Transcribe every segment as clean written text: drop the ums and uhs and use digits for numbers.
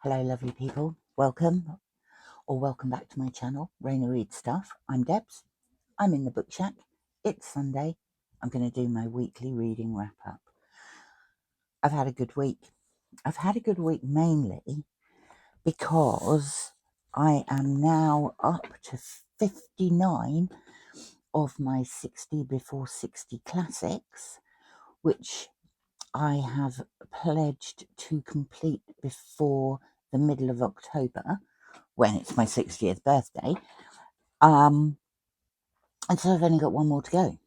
Hello lovely people, welcome back to my channel, Raina Reads Stuff. I'm Debs, I'm in the book shack, it's Sunday, I'm going to do my weekly reading wrap up. I've had a good week. I've had a good week mainly because I am now up to 59 of my 60 before 60 classics, which I have pledged to complete before the middle of October, when it's my 60th birthday. And so I've only got one more to go.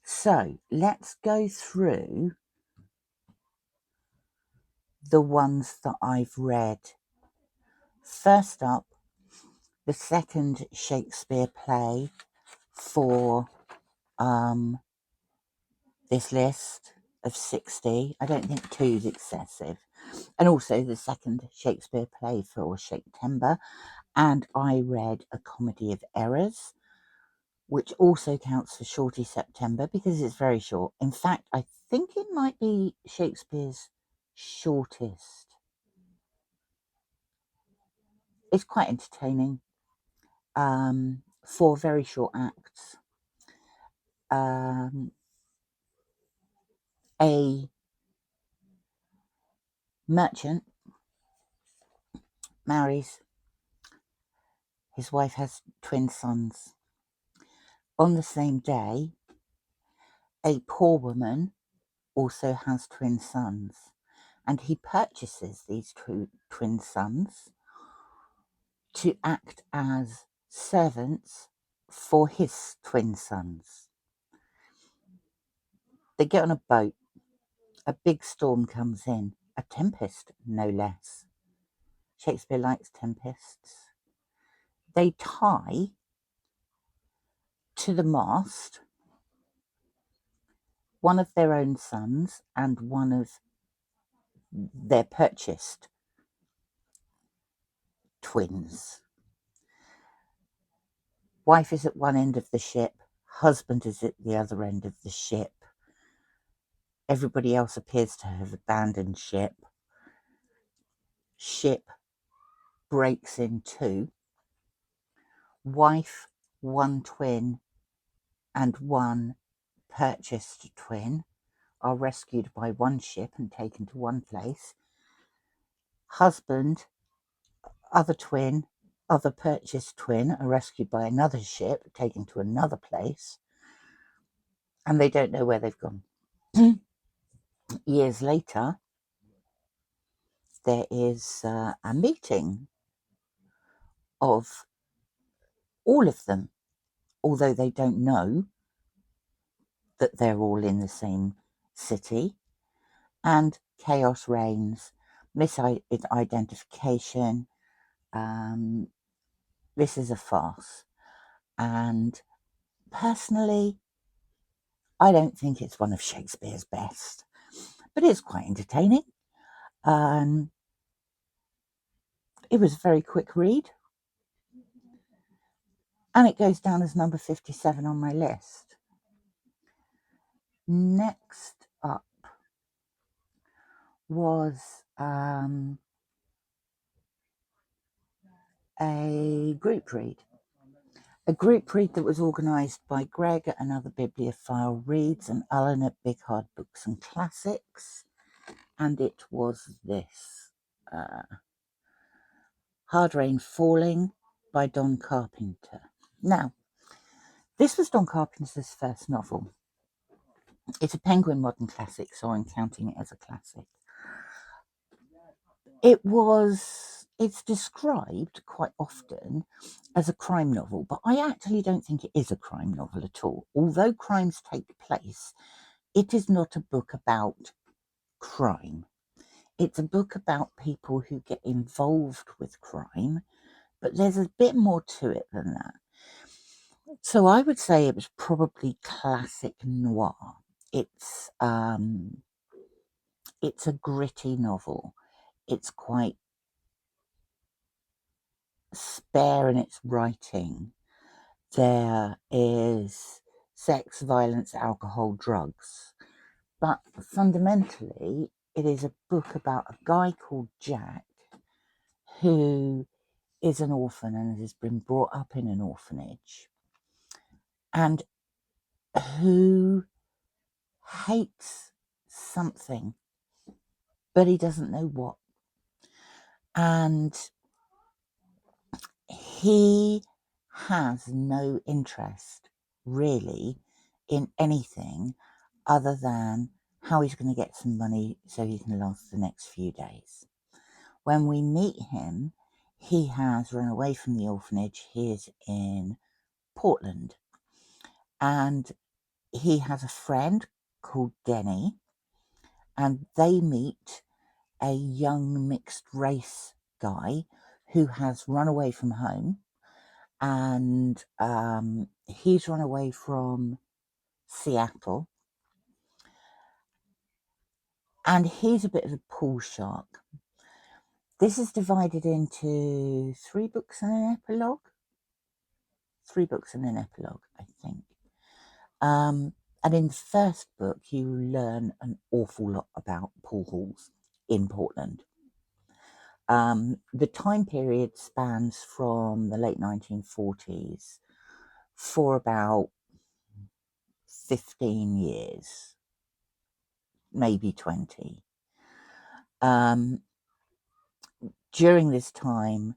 So let's go through the ones that I've read. First up, the second Shakespeare play for this list of 60. I don't think 2 is excessive. And also the second Shakespeare play for Shaketember. And I read A Comedy of Errors, which also counts for ShortySeptember because it's very short. In fact, I think it might be Shakespeare's shortest. It's quite entertaining. 4 very short acts. A merchant marries. His wife has twin sons. On the same day, a poor woman also has twin sons, and he purchases these twin sons to act as servants for his twin sons. They get on a boat. A big storm comes in, a tempest no less. Shakespeare likes tempests. They tie to the mast one of their own sons and one of their purchased twins. Wife is at one end of the ship, husband is at the other end of the ship. Everybody else appears to have abandoned ship. Ship breaks in two. Wife, one twin, and one purchased twin are rescued by one ship and taken to one place. Husband, other twin, other purchased twin are rescued by another ship, taken to another place, and they don't know where they've gone. Years later, there is a meeting of all of them, although they don't know that they're all in the same city, and chaos reigns, misidentification. This is a farce, and personally, I don't think it's one of Shakespeare's best, but it's quite entertaining. It was a very quick read, and it goes down as number 57 on my list. Next up was a group read. A group read that was organised by Greg at Another Bibliophile Reads and Alan at Big Hard Books and Classics, and it was this. Hard Rain Falling by Don Carpenter. Now, this was Don Carpenter's first novel. It's a Penguin modern classic, so I'm counting it as a classic. It's described quite often as a crime novel, but I actually don't think it is a crime novel at all. Although crimes take place, it is not a book about crime. It's a book about people who get involved with crime, but there's a bit more to it than that. So I would say it was probably classic noir. It's a gritty novel. It's quite spare in its writing. There is sex, violence, alcohol, drugs. But fundamentally, it is a book about a guy called Jack who is an orphan and has been brought up in an orphanage, and who hates something, but he doesn't know what. And he has no interest really in anything other than how he's going to get some money so he can last the next few days. When we meet him, he has run away from the orphanage. He is in Portland, and he has a friend called Denny, and they meet a young mixed race guy who has run away from home, and he's run away from Seattle, and he's a bit of a pool shark. This is divided into 3 books and an epilogue. 3 books and an epilogue, I think. And in the first book, you learn an awful lot about pool halls in Portland. The time period spans from the late 1940s for about 15 years, maybe 20. During this time,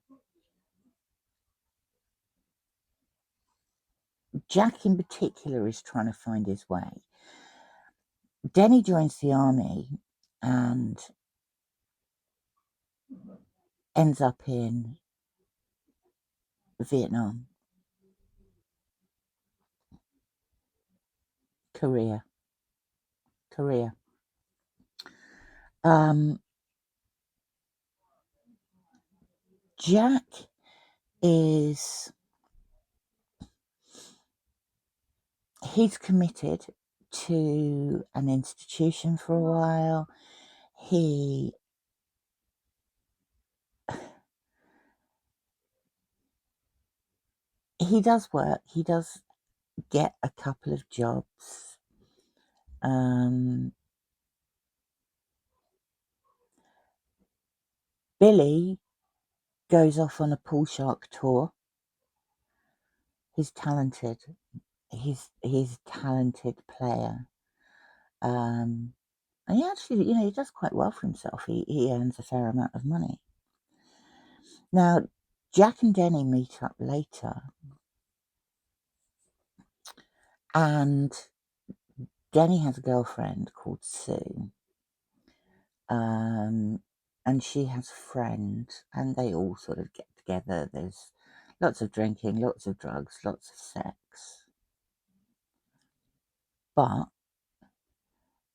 Jack in particular is trying to find his way. Denny joins the army and ends up in Vietnam, Korea. Jack he's committed to an institution for a while. He does work. He does get a couple of jobs. Billy goes off on a pool shark tour. He's talented. He's a talented player. And he actually, he does quite well for himself. He earns a fair amount of money. Now, Jack and Denny meet up later, and Denny has a girlfriend called Sue, and she has a friend, and they all sort of get together. There's lots of drinking, lots of drugs, lots of sex. But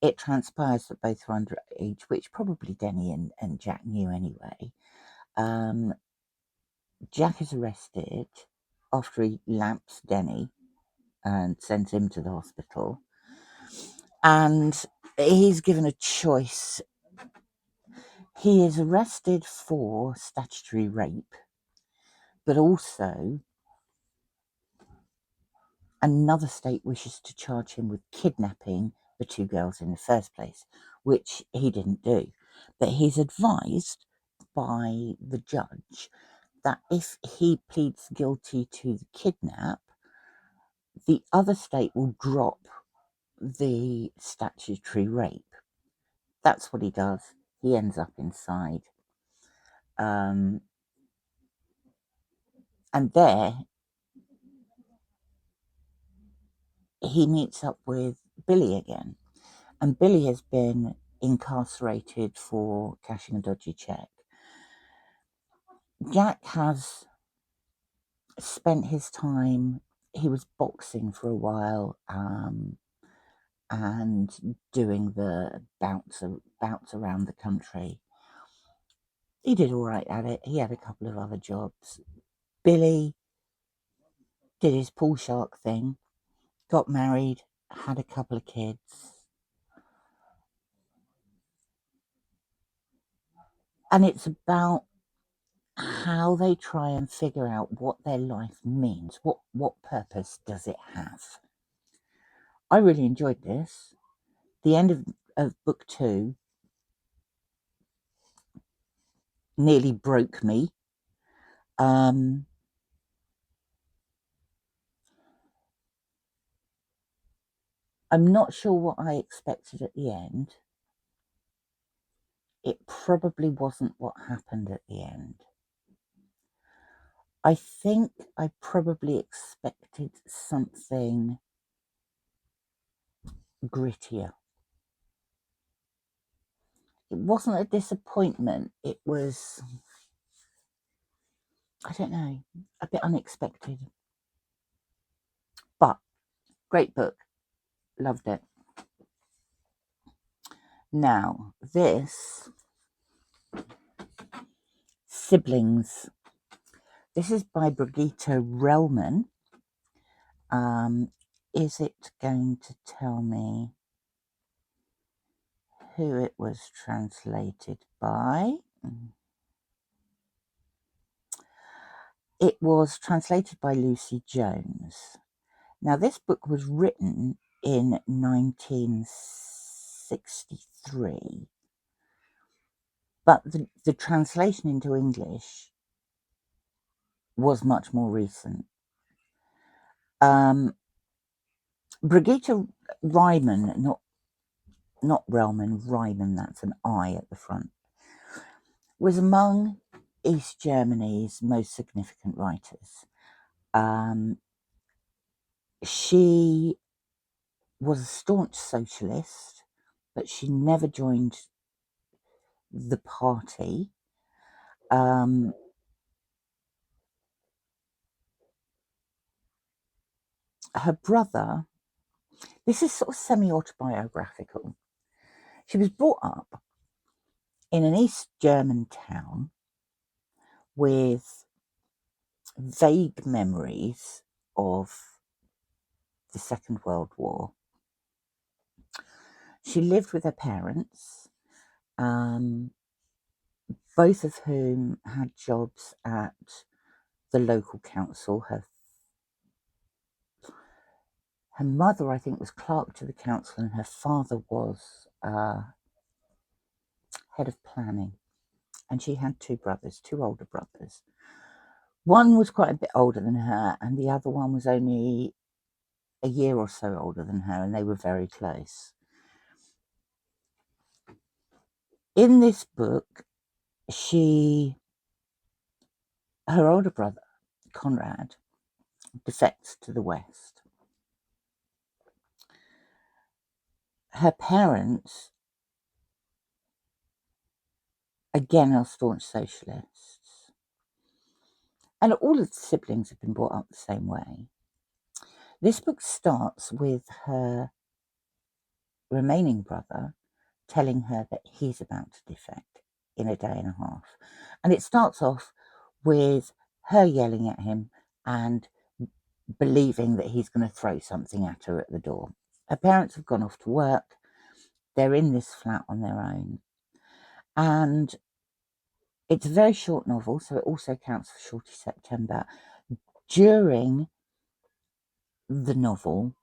it transpires that both are underage, which probably Denny and Jack knew anyway. Jack is arrested after he lamps Denny and sends him to the hospital. And he's given a choice. He is arrested for statutory rape, but also another state wishes to charge him with kidnapping the 2 girls in the first place, which he didn't do. But he's advised by the judge that if he pleads guilty to the kidnap, the other state will drop the statutory rape. That's what he does. He ends up inside. And there he meets up with Billy again. And Billy has been incarcerated for cashing a dodgy check. Jack has spent his time, he was boxing for a while, and doing the bouts around the country. He did all right at it. He had a couple of other jobs. Billy did his pool shark thing, got married, had a couple of kids. And it's about how they try and figure out what their life means. What purpose does it have? I really enjoyed this. The end of book 2 nearly broke me I'm not sure what I expected at the end. It probably wasn't what happened at the end. I think I probably expected something grittier. It wasn't a disappointment. It was, I don't know, a bit unexpected. But great book. Loved it. Now, this Siblings. This is by Brigitte Reimann. Is it going to tell me who it was translated by? It was translated by Lucy Jones. Now, this book was written in 1963, but the translation into English was much more recent. Brigitte Reimann, not Relman, Reimann, that's an I at the front, was among East Germany's most significant writers. She was a staunch socialist, but she never joined the party. Her brother, this is sort of semi-autobiographical. She was brought up in an East German town with vague memories of the Second World War. She lived with her parents, both of whom had jobs at the local council. Her mother, I think, was clerk to the council, and her father was head of planning. And she had two brothers, two older brothers. One was quite a bit older than her, and the other one was only a year or so older than her, and they were very close. In this book, her older brother, Conrad, defects to the West. Her parents, again, are staunch socialists. And all of the siblings have been brought up the same way. This book starts with her remaining brother telling her that he's about to defect in a day and a half. And it starts off with her yelling at him and believing that he's going to throw something at her at the door. Her parents have gone off to work. They're in this flat on their own. And it's a very short novel, so it also counts for ShortySeptember. During the novel,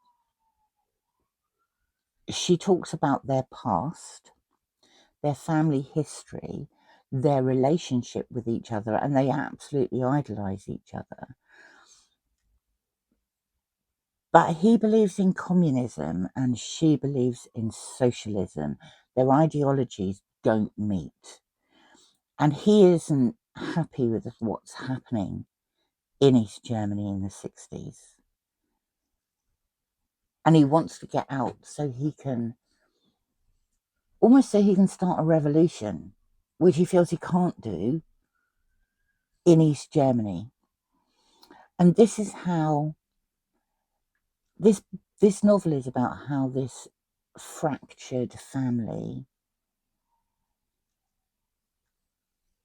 she talks about their past, their family history, their relationship with each other, and they absolutely idolize each other. But he believes in communism and she believes in socialism. Their ideologies don't meet. And he isn't happy with what's happening in East Germany in the 60s. And he wants to get out so he can start a revolution, which he feels he can't do in East Germany. And this is how this novel is about how this fractured family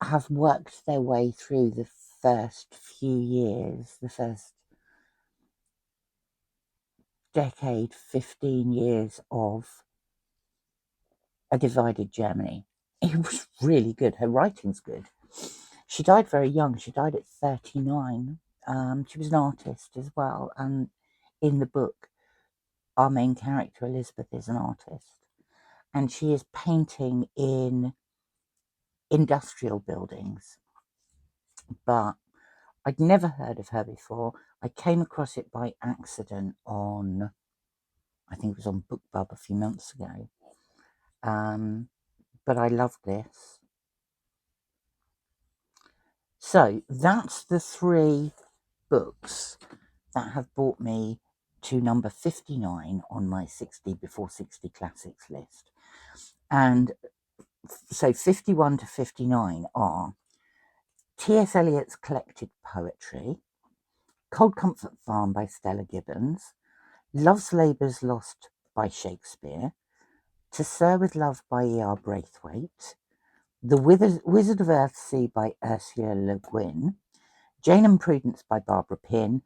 have worked their way through the first few years, the first decade, 15 years of a divided Germany. It was really good. Her writing's good. She died very young. She died at 39. She was an artist as well. And in the book, our main character, Elizabeth, is an artist. And she is painting in industrial buildings. But I'd never heard of her before. I came across it by accident on, I think it was on BookBub a few months ago. But I love this. So that's the 3 books that have brought me to number 59 on my 60 before 60 classics list. And so 51 to 59 are T.S. Eliot's collected poetry, Cold Comfort Farm by Stella Gibbons, Love's Labour's Lost by Shakespeare, To Sir with Love by E.R. Braithwaite, The Wizard of Earthsea by Ursula Le Guin, Jane and Prudence by Barbara Pym,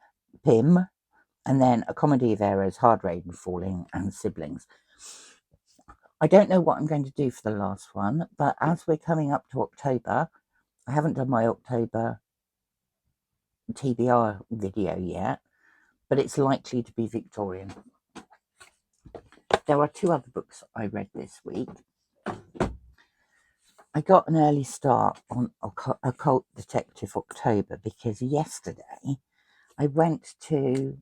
and then A Comedy of Errors, Hard Rain Falling, and Siblings. I don't know what I'm going to do for the last one, but as we're coming up to October, I haven't done my October TBR video yet, but it's likely to be Victorian. There are 2 other books I read this week. I got an early start on Occult Detective October because yesterday I went to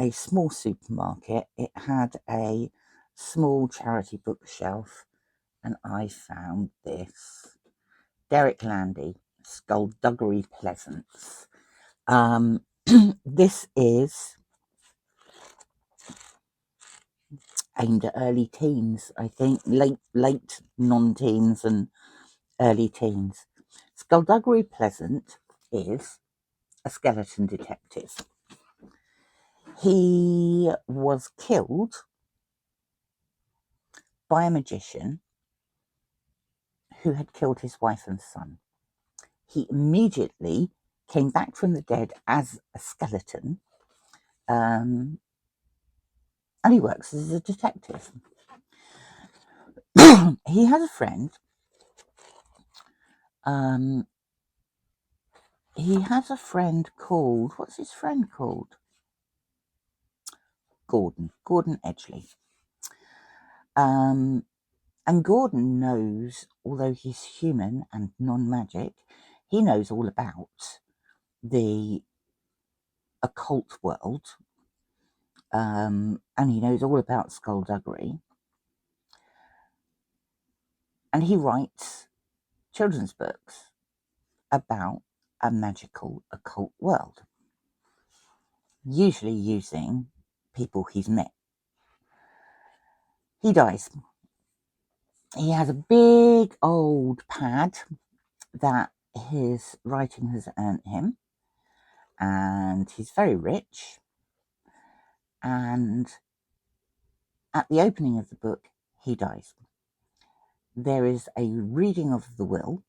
a small supermarket. It had a small charity bookshelf, and I found this. Derek Landy, Skullduggery Pleasance. This is aimed at early teens, I think, late non-teens and early teens. Skullduggery Pleasant is a skeleton detective. He was killed by a magician who had killed his wife and son. He immediately came back from the dead as a skeleton, and he works as a detective. He has a friend. He has a friend called, what's his friend called? Gordon Edgley. And Gordon knows, although he's human and non-magic, he knows all about the occult world, and he knows all about skullduggery. And he writes children's books about a magical occult world, usually using people he's met. He dies. He has a big old pad that his writing has earned him, and he's very rich. And at the opening of the book, he dies. There is a reading of the will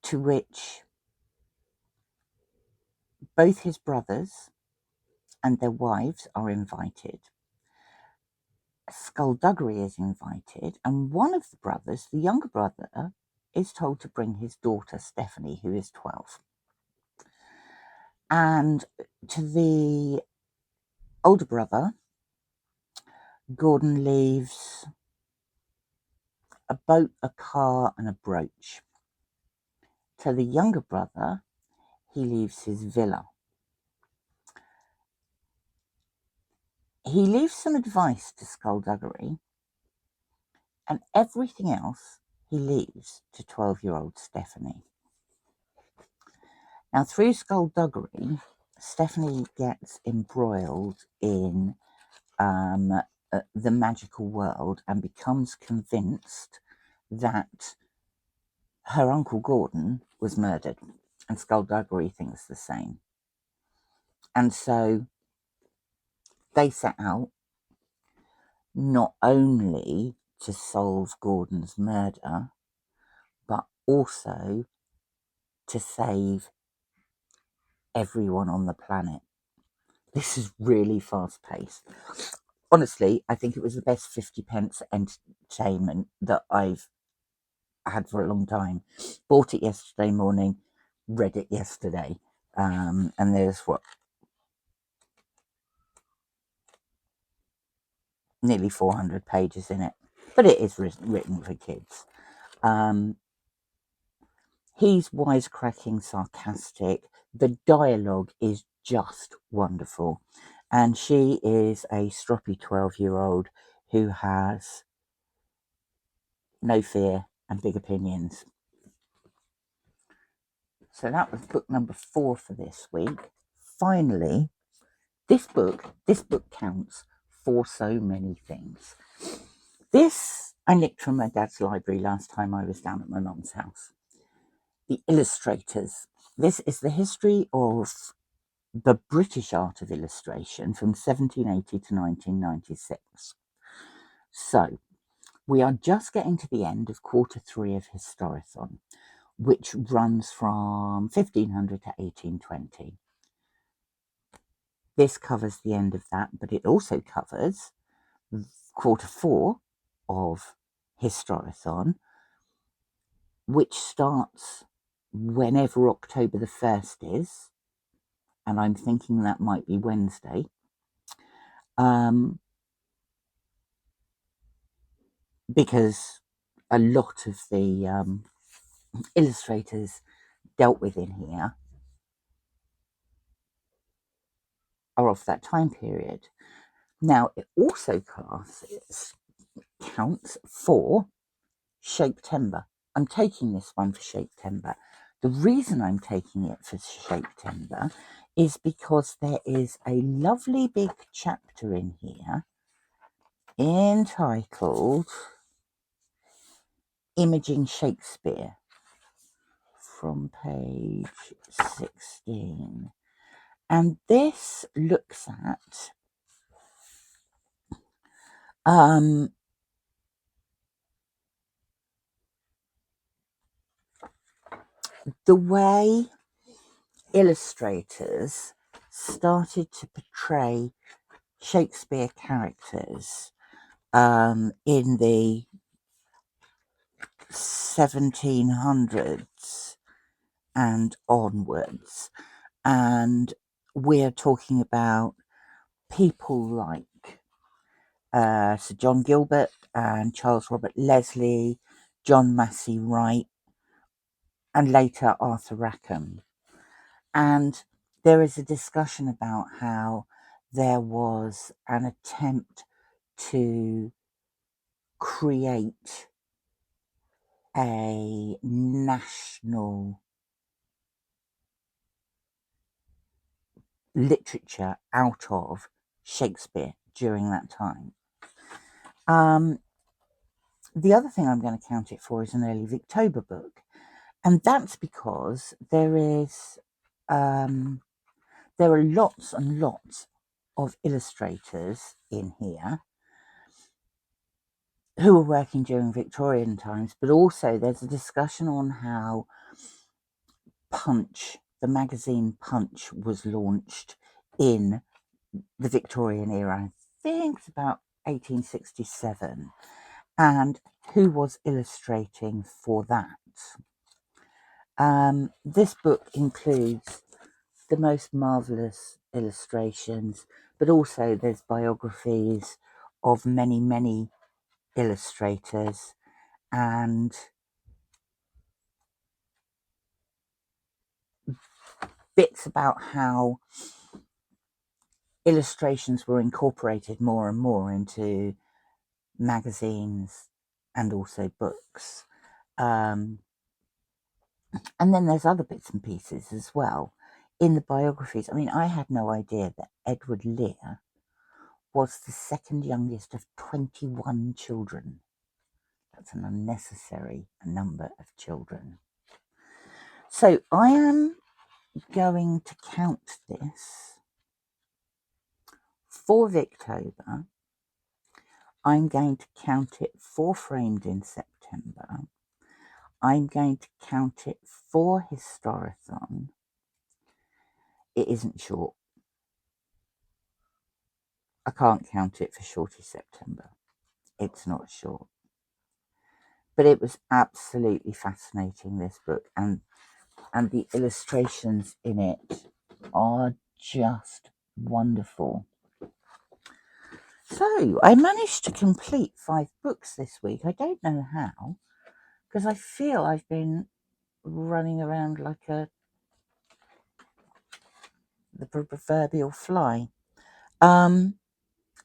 to which both his brothers and their wives are invited. Skullduggery is invited, and one of the brothers, the younger brother, is told to bring his daughter Stephanie, who is 12. And to the older brother, Gordon leaves a boat, a car, and a brooch. To the younger brother, he leaves his villa. He leaves some advice to Skullduggery, and everything else he leaves to 12-year-old Stephanie. Now, through Skullduggery, Stephanie gets embroiled in the magical world and becomes convinced that her uncle Gordon was murdered, and Skullduggery thinks the same. And so they set out not only to solve Gordon's murder, but also to save everyone on the planet. This is really fast paced. Honestly, I think it was the best 50 pence entertainment that I've had for a long time. Bought it yesterday morning, read it yesterday, and there's nearly 400 pages in it, but it is written for kids. He's wisecracking, sarcastic. The dialogue is just wonderful. And she is a stroppy 12-year-old who has no fear and big opinions. So that was book number 4 for this week. Finally, this book counts for so many things. This I nicked from my dad's library last time I was down at my mum's house. The Illustrators. This is the history of the British art of illustration from 1780 to 1996. So, we are just getting to the end of quarter 3 of Historathon, which runs from 1500 to 1820. This covers the end of that, but it also covers quarter 4 of Historathon, which starts whenever October the 1st is, and I'm thinking that might be Wednesday. Because a lot of the illustrators dealt with in here are of that time period. Now, it also counts for Shaketember. I'm taking this one for Shaketember. The reason I'm taking it for Shaketember is because there is a lovely big chapter in here entitled Imaging Shakespeare from page 16. And this looks at the way illustrators started to portray Shakespeare characters in the 1700s and onwards. And we're talking about people like Sir John Gilbert and Charles Robert Leslie, John Massey Wright, and later Arthur Rackham. And there is a discussion about how there was an attempt to create a national literature out of Shakespeare during that time. The other thing I'm going to count it for is an early Victober book, and that's because there are lots and lots of illustrators in here who were working during Victorian times, but also there's a discussion on how Punch, the magazine Punch, was launched in the Victorian era. I think it's about 1867, and who was illustrating for that. This book includes the most marvellous illustrations, but also there's biographies of many, many illustrators and bits about how illustrations were incorporated more and more into magazines and also books. And then there's other bits and pieces as well in the biographies. I mean, I had no idea that Edward Lear was the second youngest of 21 children. That's an unnecessary number of children. So I am going to count this for Victober. I'm going to count it for Framed in September. I'm going to count it for Historathon. It isn't short. I can't count it for ShortySeptember. It's not short. But it was absolutely fascinating, this book, and the illustrations in it are just wonderful. So I managed to complete 5 books this week. I don't know how, because I feel I've been running around like the proverbial fly. But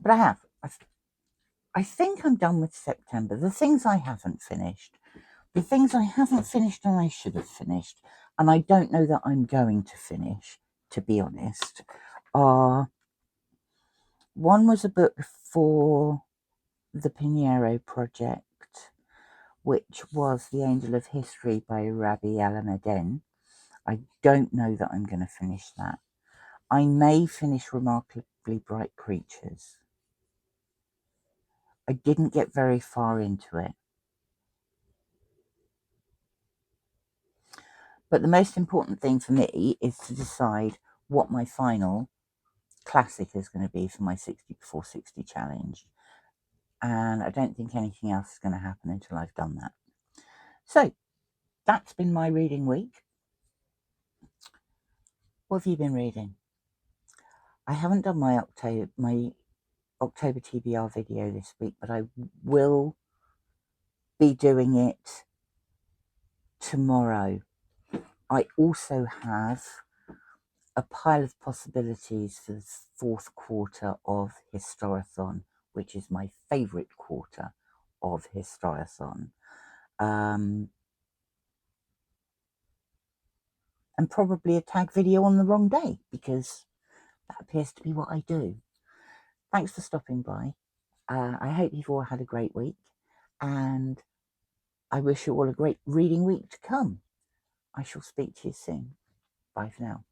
I have. I think I'm done with September. The things I haven't finished, the things I haven't finished and I should have finished, and I don't know that I'm going to finish, to be honest, are one was a book for the Pinheiro Project, which was The Angel of History by Rabbi Alameddin. I don't know that I'm going to finish that. I may finish Remarkably Bright Creatures. I didn't get very far into it. But the most important thing for me is to decide what my final classic is going to be for my 60 before 60 challenge. And I don't think anything else is going to happen until I've done that. So that's been my reading week. What have you been reading? I haven't done my October TBR video this week, but I will be doing it tomorrow. I also have a pile of possibilities for the fourth quarter of Historathon, which is my favourite quarter of Historathon. And probably a tag video on the wrong day, because that appears to be what I do. Thanks for stopping by. I hope you've all had a great week, and I wish you all a great reading week to come. I shall speak to you soon. Bye for now.